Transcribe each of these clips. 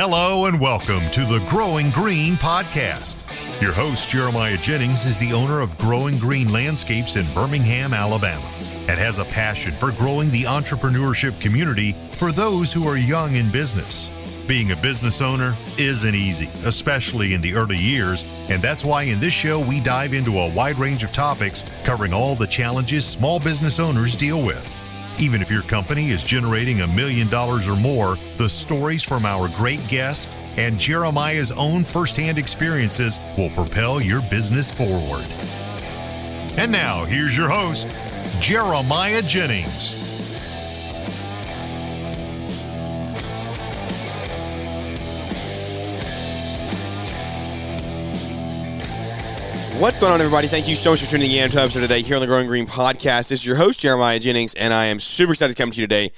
Hello and welcome to the Growing Green podcast. Your host, Jeremiah Jennings, is the owner of Growing Green Landscapes in Birmingham, Alabama, and has a passion for growing the entrepreneurship community for those who are young in business. Being a business owner isn't easy, especially in the early years, and that's why in this show we dive into a wide range of topics covering all the challenges small business owners deal with. Even if your company is generating $1 million or more, the stories from our great guest and Jeremiah's own firsthand experiences will propel your business forward. And now, here's your host, Jeremiah Jennings. What's going on, everybody? Thank you so much for tuning in to episode today here on the Growing Green podcast. This is your host, Jeremiah Jennings, and I am super excited to come to you today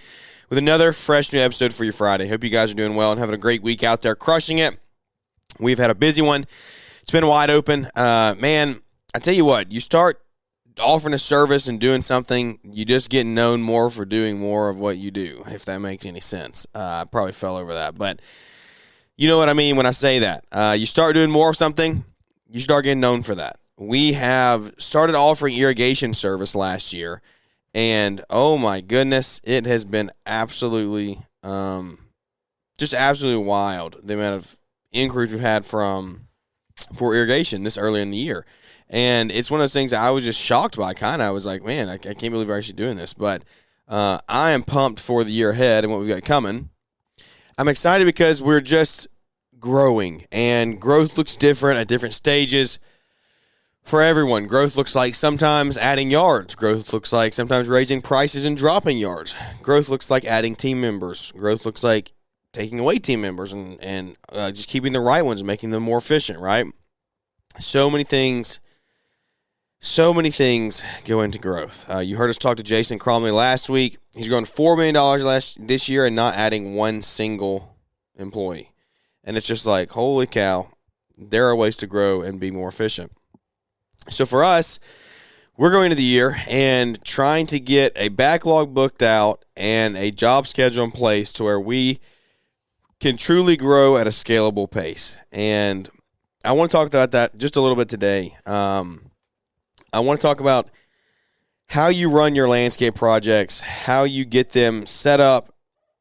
with another fresh new episode for your Friday. Hope you guys are doing well and having a great week out there, crushing it. We've had a busy one. It's been wide open. Man, I tell you what, you start offering a service and doing something, you just get known more for doing more of what you do, if that makes any sense. I probably fell over that, but you know what I mean when I say that. You start doing more of something, you start getting known for that. We have started offering irrigation service last year, and oh my goodness, it has been absolutely, just absolutely wild, the amount of inquiries we've had for irrigation this early in the year. And it's one of those things that I was just shocked by, kind of. I was like, man, I can't believe we're actually doing this. But I am pumped for the year ahead and what we've got coming. I'm excited because we're just growing, and growth looks different at different stages for everyone. Growth looks like sometimes adding yards. Growth looks like sometimes raising prices and dropping yards. Growth looks like adding team members. Growth looks like taking away team members and just keeping the right ones and making them more efficient, right? So many things go into growth. You heard us talk to Jason Cromley last week. He's growing $4 million this year and not adding one single employee. And it's just like, holy cow, there are ways to grow and be more efficient. So for us, we're going into the year and trying to get a backlog booked out and a job schedule in place to where we can truly grow at a scalable pace. And I want to talk about that just a little bit today. I want to talk about how you run your landscape projects, how you get them set up,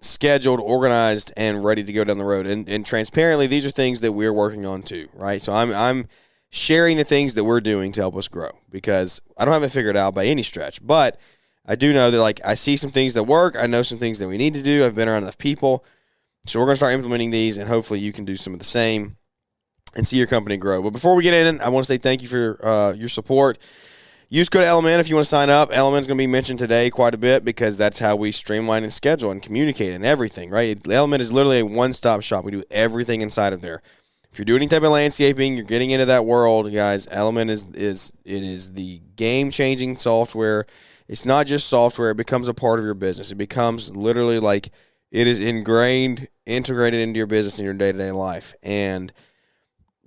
scheduled, organized, and ready to go down the road. And transparently, these are things that we're working on too, right? So I'm sharing the things that we're doing to help us grow, because I don't have it figured out by any stretch. But I do know that, like, I see some things that work. I know some things that we need to do. I've been around enough people. So we're going to start implementing these, and hopefully you can do some of the same and see your company grow. But before we get in, I want to say thank you for your support. Use code Element if you want to sign up. Element is going to be mentioned today quite a bit because that's how we streamline and schedule and communicate and everything, right? Element is literally a one-stop shop. We do everything inside of there. If you're doing any type of landscaping, you're getting into that world, guys, Element is the game-changing software. It's not just software. It becomes a part of your business. It becomes literally like it is ingrained, integrated into your business and your day-to-day life. And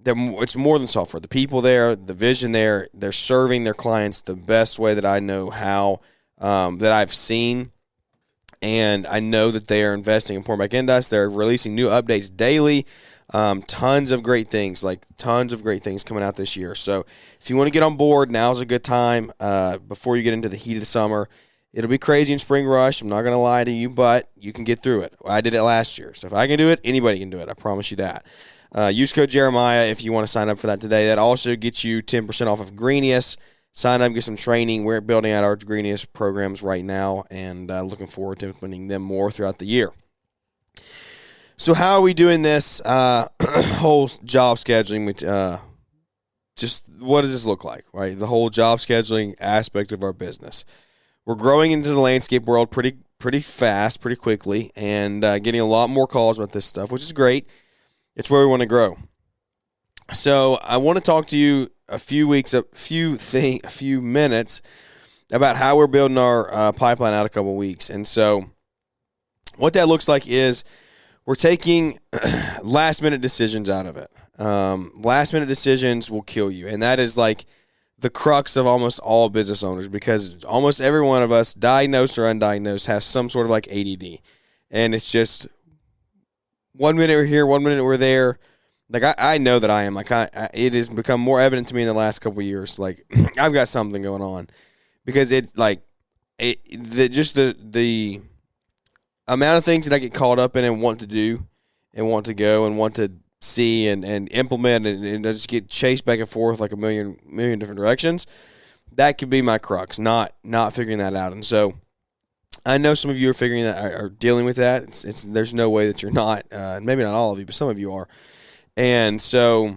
it's more than software. The people there, the vision there, they're serving their clients the best way that I know how, that I've seen. And I know that they are investing and pouring back into us. They're releasing new updates daily. Tons of great things coming out this year. So if you want to get on board, now's a good time before you get into the heat of the summer. It'll be crazy in spring rush. I'm not going to lie to you, but you can get through it. I did it last year. So if I can do it, anybody can do it. I promise you that. Use code Jeremiah if you want to sign up for that today. That also gets you 10% off of Greenius. Sign up, get some training. We're building out our Greenius programs right now, and looking forward to implementing them more throughout the year. So how are we doing this whole job scheduling? Just what does this look like, right? The whole job scheduling aspect of our business. We're growing into the landscape world pretty fast, pretty quickly, and getting a lot more calls about this stuff, which is great. It's where we want to grow. So I want to talk to you a few minutes about how we're building our pipeline out a couple weeks. And so what that looks like is we're taking last-minute decisions out of it. Last-minute decisions will kill you, and that is like the crux of almost all business owners, because almost every one of us, diagnosed or undiagnosed, has some sort of like ADD. And it's just 1 minute we're here, 1 minute we're there. Like, I know that I am. Like, it has become more evident to me in the last couple of years. Like, I've got something going on. Because it's like, the amount of things that I get caught up in and want to do and want to go and want to see and implement and I just get chased back and forth like a million different directions, that could be my crux, not figuring that out. And so I know some of you are figuring that, are dealing with that. It's there's no way that you're not, maybe not all of you, but some of you are. And so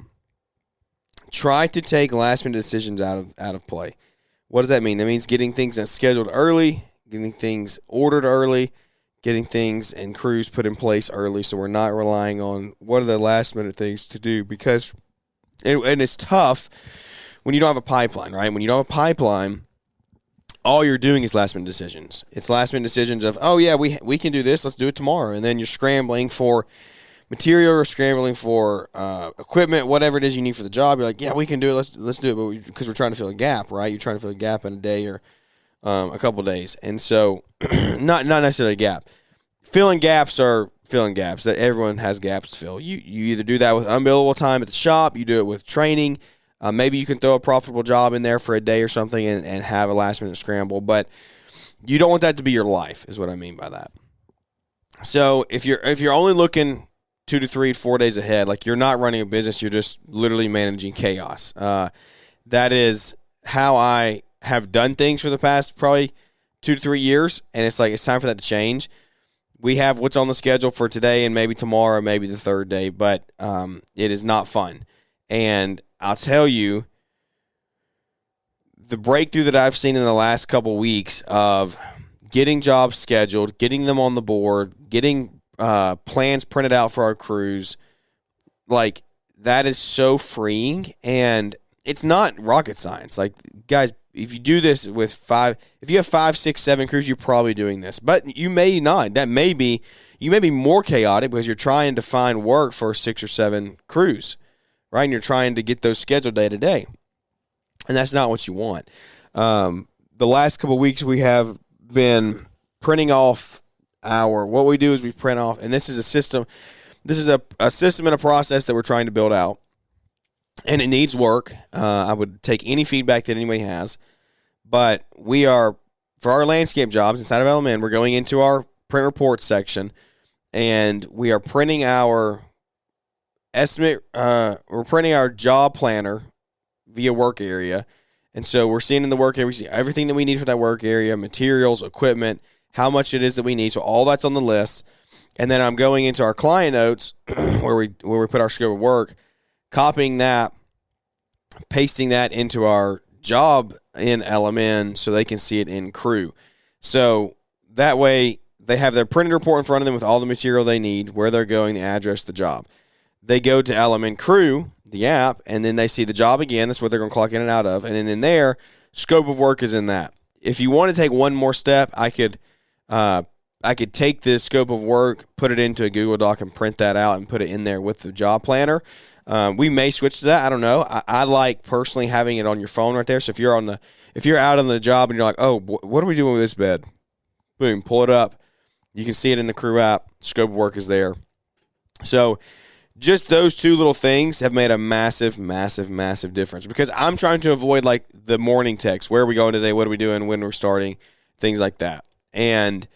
try to take last-minute decisions out of play. What does that mean? That means getting things scheduled early, getting things ordered early, getting things and crews put in place early so we're not relying on what are the last-minute things to do. Because, and it's tough when you don't have a pipeline, right? When you don't have a pipeline, all you're doing is last-minute decisions. It's last-minute decisions of, oh, yeah, we can do this, let's do it tomorrow. And then you're scrambling for material or scrambling for equipment, whatever it is you need for the job. You're like, yeah, we can do it. Let's do it. But because we're trying to fill a gap, right? You're trying to fill a gap in a day or a couple days. And so not necessarily a gap. Filling gaps are filling gaps. That everyone has gaps to fill. You either do that with unbillable time at the shop. You do it with training. Maybe you can throw a profitable job in there for a day or something and have a last-minute scramble. But you don't want that to be your life is what I mean by that. So if you're only looking 2 to 3, 4 days ahead, like you're not running a business, you're just literally managing chaos. That is how I have done things for the past probably 2 to 3 years, and it's like it's time for that to change. We have what's on the schedule for today and maybe tomorrow, maybe the third day, but it is not fun. And I'll tell you, the breakthrough that I've seen in the last couple weeks of getting jobs scheduled, getting them on the board, getting plans printed out for our crews, like that is so freeing, and it's not rocket science. Like, guys, if you do this with if you have 5, 6, 7 crews, you're probably doing this, but you may not. You may be more chaotic because you're trying to find work for 6 or 7 crews, right? And you're trying to get those scheduled day to day, and that's not what you want. The last couple of weeks we have been printing off what we do is we print off, and this is a system. This is a system and a process that we're trying to build out, and it needs work. I would take any feedback that anybody has, but we are, for our landscape jobs inside of LMN, we're going into our print reports section, and we are printing our estimate. We're printing our job planner via work area, and so we're seeing in the work area, we see everything that we need for that work area, materials, equipment, how much it is that we need. So all that's on the list. And then I'm going into our client notes where we put our scope of work, copying that, pasting that into our job in LMN so they can see it in crew. So that way they have their printed report in front of them with all the material they need, where they're going, the address, the job. They go to LMN Crew, the app, and then they see the job again. That's what they're going to clock in and out of. And then in there, scope of work is in that. If you want to take one more step, I could take this scope of work, put it into a Google Doc, and print that out and put it in there with the job planner. We may switch to that. I don't know. I like personally having it on your phone right there. So if you're out on the job and you're like, oh, what are we doing with this bed? Boom, pull it up. You can see it in the crew app. Scope of work is there. So just those two little things have made a massive, massive, massive difference, because I'm trying to avoid like the morning text. Where are we going today? What are we doing? When we're starting? Things like that. And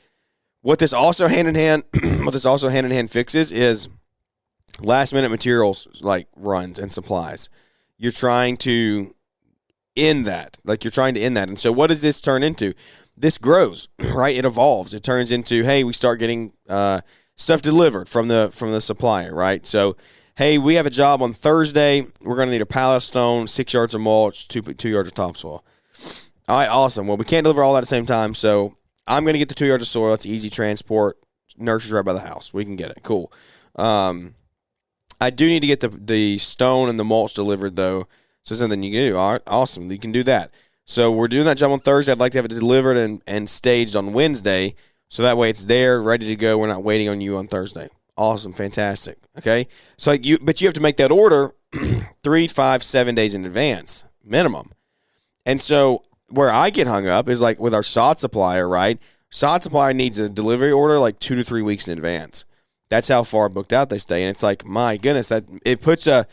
what this also hand in hand fixes is last minute materials like runs and supplies. You're trying to end that. And so what does this turn into? This grows, right? It evolves. It turns into, hey, we start getting stuff delivered from the supplier, right? So, hey, we have a job on Thursday. We're going to need a pallet of stone, 6 yards of mulch, 2 yards of topsoil. All right, awesome. Well, we can't deliver all that at the same time, so I'm going to get the 2 yards of soil. It's easy transport. Nursery's right by the house. We can get it. Cool. I do need to get the stone and the mulch delivered, though. So something you can do. All right, awesome. You can do that. So we're doing that job on Thursday. I'd like to have it delivered and staged on Wednesday, so that way it's there, ready to go. We're not waiting on you on Thursday. Awesome. Fantastic. Okay? So but you have to make that order 3, 5, 7 days in advance, minimum. And so where I get hung up is like with our sod supplier, right? Sod supplier needs a delivery order like 2 to 3 weeks in advance. That's how far booked out they stay. And it's like, my goodness, that it puts a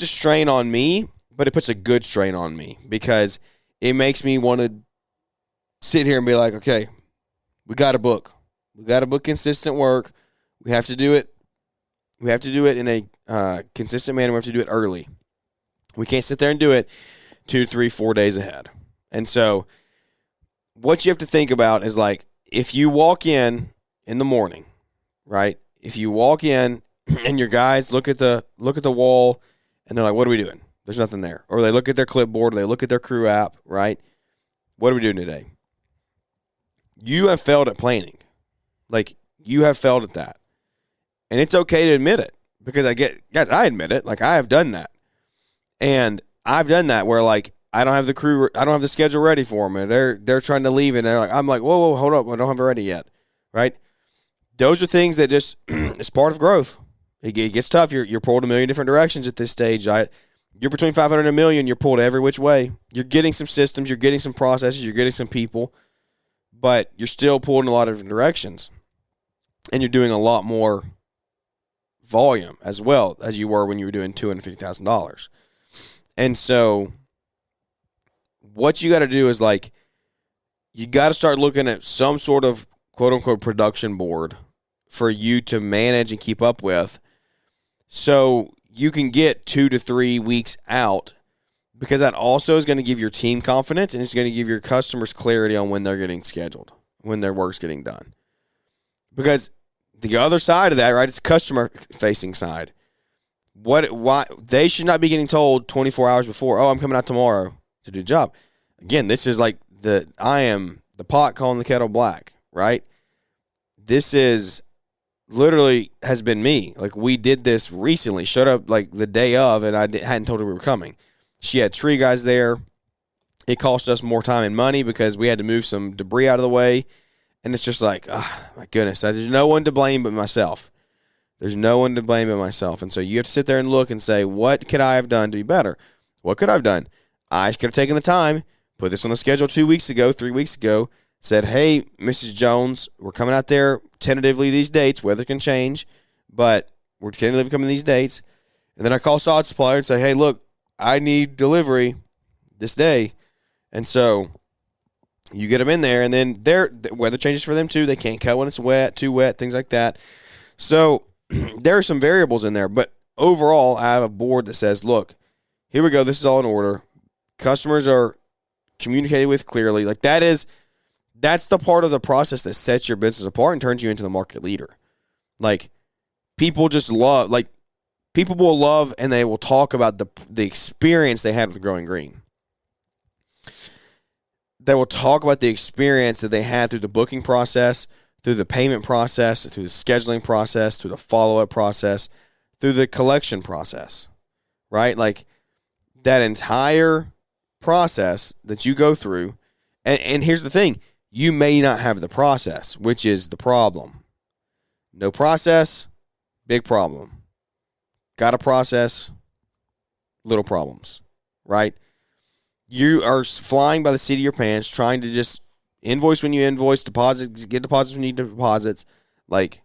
strain on me, but it puts a good strain on me because it makes me want to sit here and be like, okay, we got to book. We got to book consistent work. We have to do it. We have to do it in a consistent manner. We have to do it early. We can't sit there and do it 2, 3, 4 days ahead. And so what you have to think about is like, if you walk in the morning, right? If you walk in and your guys look at the wall and they're like, what are we doing? There's nothing there. Or they look at their clipboard, or they look at their crew app, right? What are we doing today? You have failed at planning. Like, you have failed at that. And it's okay to admit it because I admit it. Like, I have done that. And I've done that where, like, I don't have the crew, I don't have the schedule ready for them. And they're trying to leave, and I'm like, whoa, hold up, I don't have it ready yet, right? Those are things that just, it's part of growth. It gets tough. You're pulled a million different directions at this stage. You're between 500 and a million. You're pulled every which way. You're getting some systems. You're getting some processes. You're getting some people. But you're still pulled in a lot of different directions. And you're doing a lot more volume as well as you were when you were doing $250,000. And so what you got to do is, like, you got to start looking at some sort of quote-unquote production board for you to manage and keep up with so you can get 2 to 3 weeks out, because that also is going to give your team confidence, and it's going to give your customers clarity on when they're getting scheduled, when their work's getting done. Because the other side of that, right, it's customer-facing side. Why they should not be getting told 24 hours before, oh, I'm coming out tomorrow to do the job. Again, this is like I am the pot calling the kettle black, right? This is literally has been me. Like, we did this recently, showed up like the day of, and I hadn't told her we were coming. She had tree guys there. It cost us more time and money because we had to move some debris out of the way. And it's just like, oh, my goodness, there's no one to blame but myself. There's no one to blame but myself. And so you have to sit there and look and say, what could I have done to be better? What could I have done? I could have taken the time, put this on the schedule 2 weeks ago, 3 weeks ago, said, hey, Mrs. Jones, we're coming out there tentatively these dates. Weather can change, but we're tentatively coming these dates. And then I call sod supplier and say, hey, look, I need delivery this day. And so you get them in there, and then the weather changes for them too. They can't cut when it's wet, too wet, things like that. So there are some variables in there, but overall, I have a board that says, look, here we go. This is all in order. Customers are communicated with clearly. Like, that's the part of the process that sets your business apart and turns you into the market leader. Like, people just love, like, people will love, and they will talk about the experience they had with Growing Green. They will talk about the experience that they had through the booking process, through the payment process, through the scheduling process, through the follow-up process, through the collection process, right? Like, that entire process that you go through, and here's the thing, you may not have the process, which is the problem. No process, big problem. Got a process, little problems, right? You are flying by the seat of your pants, trying to just invoice when you invoice, get deposits when you need deposits. Like,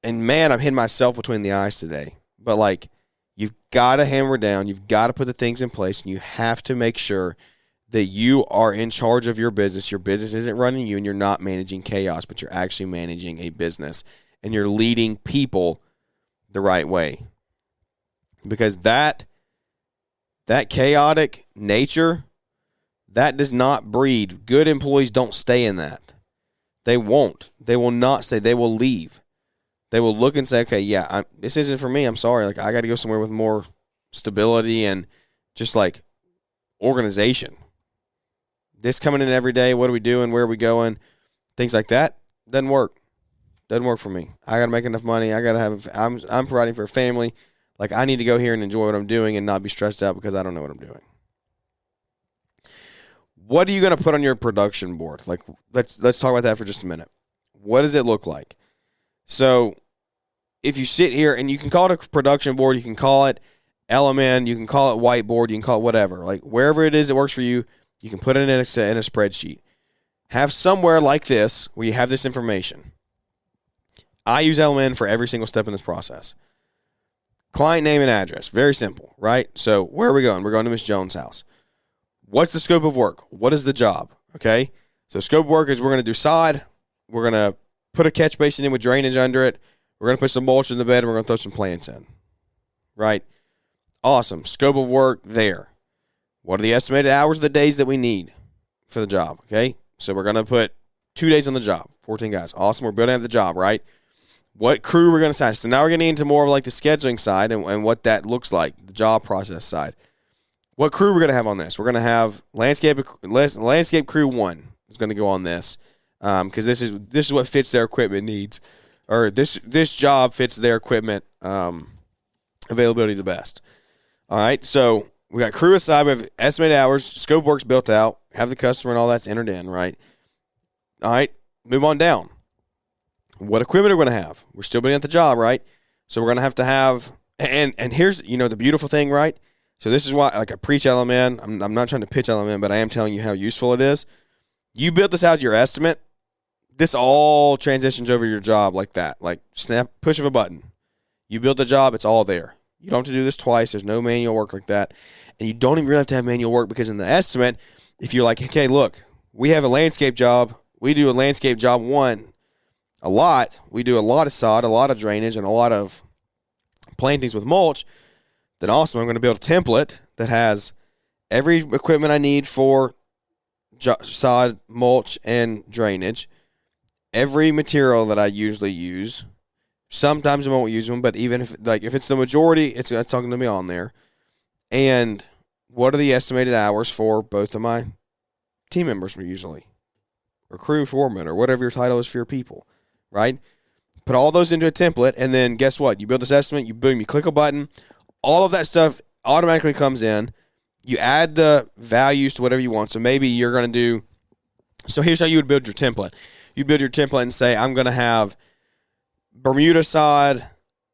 and man, I'm hitting myself between the eyes today. But, like, you've got to hammer down. You've got to put the things in place, and you have to make sure that you are in charge of your business. Your business isn't running you, and you're not managing chaos, but you're actually managing a business, and you're leading people the right way. Because that chaotic nature, that does not breed. Good employees don't stay in that. They won't. They will not stay. They will leave. They will look and say, okay, yeah, this isn't for me. I'm sorry. Like, I got to go somewhere with more stability and just, like, organization. This coming in every day, what are we doing? Where are we going? Things like that doesn't work. Doesn't work for me. I got to make enough money. I'm providing for a family. Like, I need to go here and enjoy what I'm doing and not be stressed out because I don't know what I'm doing. What are you going to put on your production board? Like, let's talk about that for just a minute. What does it look like? So, if you sit here, and you can call it a production board, you can call it LMN, you can call it whiteboard, you can call it whatever. Like, wherever it is that works for you, you can put it in a spreadsheet. Have somewhere like this where you have this information. I use LMN for every single step in this process. Client name and address. Very simple, right? So where are we going? We're going to Miss Jones' house. What's the scope of work? What is the job? Okay? So scope of work is we're going to do sod. We're going to put a catch basin in with drainage under it. We're going to put some mulch in the bed, and we're going to throw some plants in. Right? Awesome. Scope of work there. What are the estimated hours of the days that we need for the job? Okay? So we're going to put 2 days on the job, 14 guys. Awesome. We're building up the job, right? What crew we're going to assign. So now we're getting into more of like the scheduling side and what that looks like, the job process side. What crew we're going to have on this? We're going to have landscape crew 1 is going to go on this because this is what fits their equipment needs, or this job fits their equipment availability the best. All right, so we got crew aside. We have estimated hours, scope work's built out, have the customer and all that's entered in, right? All right, move on down. What equipment are we going to have? We're still building at the job, right? So we're going to have, and here's, the beautiful thing, right? So this is why, like, I preach LMN. I'm not trying to pitch LMN, but I am telling you how useful it is. You built this out your estimate. This all transitions over your job like that. Like, push of a button. You build the job, it's all there. You don't have to do this twice. There's no manual work like that. And you don't even really have to have manual work because in the estimate, if you're like, okay, look, we have a landscape job. We do a landscape job 1 a lot. We do a lot of sod, a lot of drainage, and a lot of plantings with mulch. Then awesome, I'm going to build a template that has every equipment I need for sod, mulch, and drainage. Every material that I usually use. Sometimes I won't use them, but even if it's the majority, it's not going to be on there. And what are the estimated hours for both of my team members usually? Or crew foreman, or whatever your title is for your people, right? Put all those into a template, and then guess what? You build this estimate, you click a button, all of that stuff automatically comes in. You add the values to whatever you want. So maybe you're going to do, so here's how you would build your template. You build your template and say, I'm going to have Bermuda sod,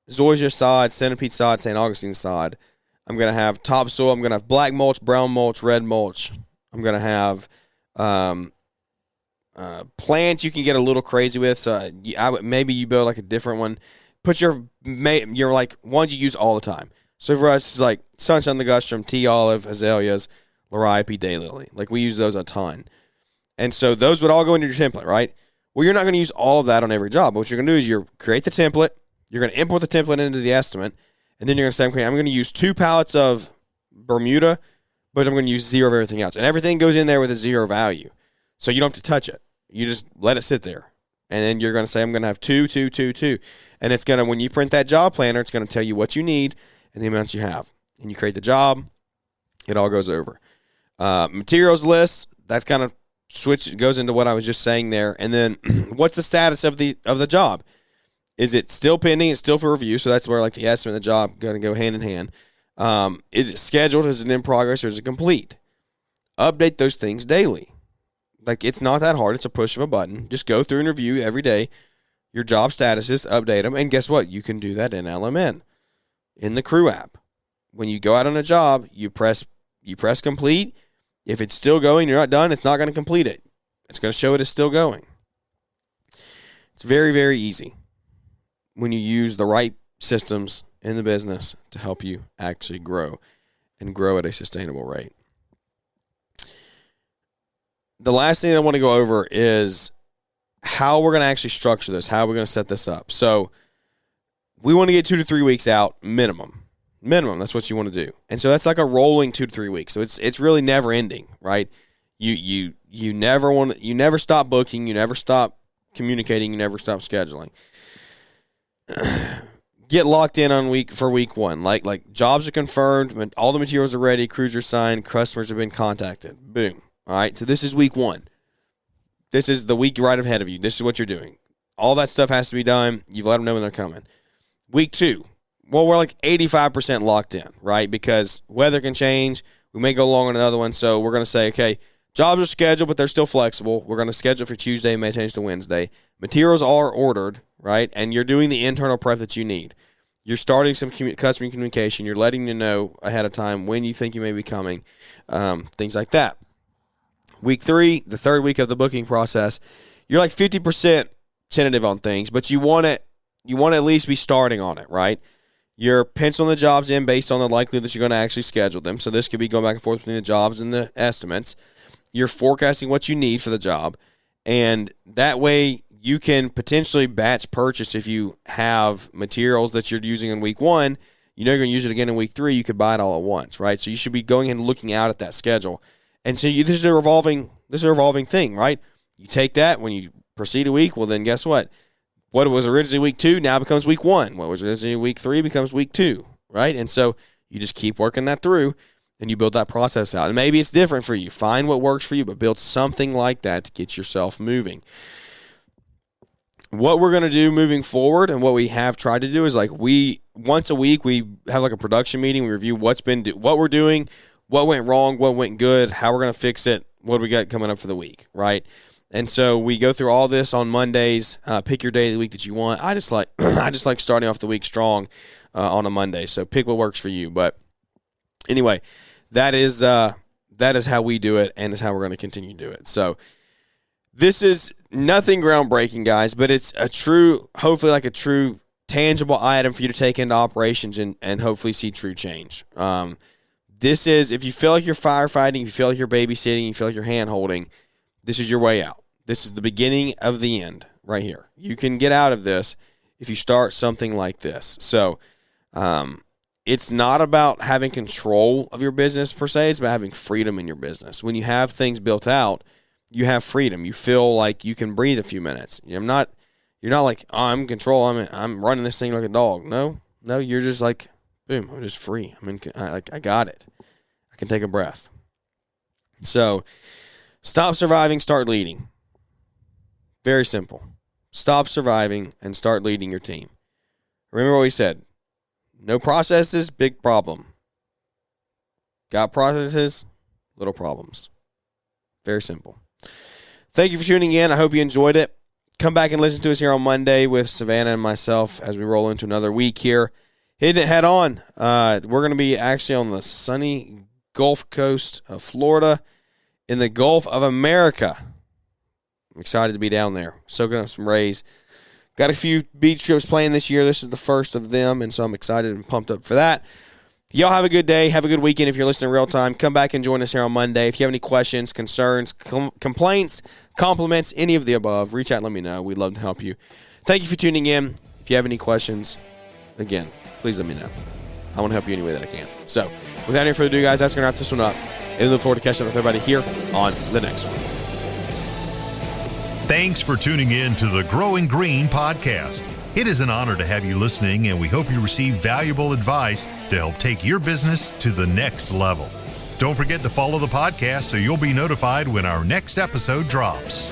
zoysia sod, centipede sod, St. Augustine sod. I'm going to have topsoil. I'm going to have black mulch, brown mulch, red mulch. I'm going to have plants you can get a little crazy with. So maybe you build like a different one. Put your like ones you use all the time. So for us, it's like sunshine, ligustrum, tea olive, azaleas, liriope, daylily. Like we use those a ton. And so those would all go into your template, right? Well, you're not going to use all of that on every job. But what you're going to do is create the template. You're going to import the template into the estimate. And then you're going to say, okay, I'm going to use 2 pallets of Bermuda, but I'm going to use 0 of everything else. And everything goes in there with a 0 value. So you don't have to touch it. You just let it sit there. And then you're going to say, I'm going to have 2, 2, 2, 2. And it's going to, when you print that job planner, it's going to tell you what you need and the amounts you have. And you create the job. It all goes over. Materials list, that's kind of goes into what I was just saying there. And then what's the status of the job? Is it still pending? It's still for review. So that's where like the estimate of the job going to go hand in hand. Is it scheduled? Is it in progress? Or is it complete? Update those things daily. Like, it's not that hard. It's a push of a button. Just go through and review every day your job statuses, update them, and guess what? You can do that in LMN, in the crew app. When you go out on a job, you press complete. If it's still going, you're not done, it's not going to complete it. It's going to show it is still going. It's very, very easy when you use the right systems in the business to help you actually grow and grow at a sustainable rate. The last thing I want to go over is how we're going to actually structure this, how we're going to set this up. So we want to get 2 to 3 weeks out minimum. That's what you want to do. And so that's like a rolling 2 to 3 weeks. So it's really never ending, right? You never stop booking, you never stop communicating, you never stop scheduling. Get locked in on week 1. Like jobs are confirmed, all the materials are ready, crews are signed, customers have been contacted. Boom. All right, so this is week 1. This is the week right ahead of you. This is what you're doing. All that stuff has to be done. You've let them know when they're coming. Week 2, well, we're like 85% locked in, right? Because weather can change. We may go long on another one, so we're going to say, okay, jobs are scheduled, but they're still flexible. We're going to schedule for Tuesday, may change to Wednesday. Materials are ordered, right? And you're doing the internal prep that you need. You're starting some customer communication. You're letting them know ahead of time when you think you may be coming, things like that. Week 3, the third week of the booking process, you're like 50% tentative on things, but you want it you want to at least be starting on it, right? You're penciling the jobs in based on the likelihood that you're going to actually schedule them. So this could be going back and forth between the jobs and the estimates. You're forecasting what you need for the job, and that way you can potentially batch purchase. If you have materials that you're using in week 1, you know you're going to use it again in week 3, you could buy it all at once, right? So you should be going and looking out at that schedule. And so this is a revolving thing, right? You take that when you proceed a week, well then guess what? What was originally week 2 now becomes week 1. What was originally week 3 becomes week 2, right? And so you just keep working that through, and you build that process out. And maybe it's different for you. Find what works for you, but build something like that to get yourself moving. What we're going to do moving forward, and what we have tried to do, is like once a week we have like a production meeting. We review what we're doing, what went wrong, what went good, how we're going to fix it, what do we got coming up for the week, right? And so we go through all this on Mondays. Pick your day of the week that you want. I just like starting off the week strong on a Monday. So pick what works for you. But anyway, that is how we do it, and is how we're going to continue to do it. So this is nothing groundbreaking, guys, but it's hopefully like a true tangible item for you to take into operations and hopefully see true change. This is, if you feel like you're firefighting, if you feel like you're babysitting, you feel like you're hand-holding, this is your way out. This is the beginning of the end right here. You can get out of this if you start something like this. So it's not about having control of your business per se. It's about having freedom in your business. When you have things built out, you have freedom. You feel like you can breathe a few minutes. You're not like, oh, I'm in control. I'm running this thing like a dog. No, you're just like, boom, I'm just free. I got it. I can take a breath. So stop surviving, start leading. Very simple. Stop surviving and start leading your team. Remember what we said. No processes, big problem. Got processes, little problems. Very simple. Thank you for tuning in. I hope you enjoyed it. Come back and listen to us here on Monday with Savannah and myself as we roll into another week here. Hitting it head on. We're going to be actually on the sunny Gulf Coast of Florida in the Gulf of America. I'm excited to be down there, soaking up some rays. Got a few beach trips planned this year. This is the first of them, and so I'm excited and pumped up for that. Y'all have a good day. Have a good weekend if you're listening in real time. Come back and join us here on Monday. If you have any questions, concerns, complaints, compliments, any of the above, reach out and let me know. We'd love to help you. Thank you for tuning in. If you have any questions, again, please let me know. I want to help you any way that I can. So, without any further ado, guys, that's going to wrap this one up. And we look forward to catching up with everybody here on the next one. Thanks for tuning in to the Growing Green podcast. It is an honor to have you listening, and we hope you receive valuable advice to help take your business to the next level. Don't forget to follow the podcast so you'll be notified when our next episode drops.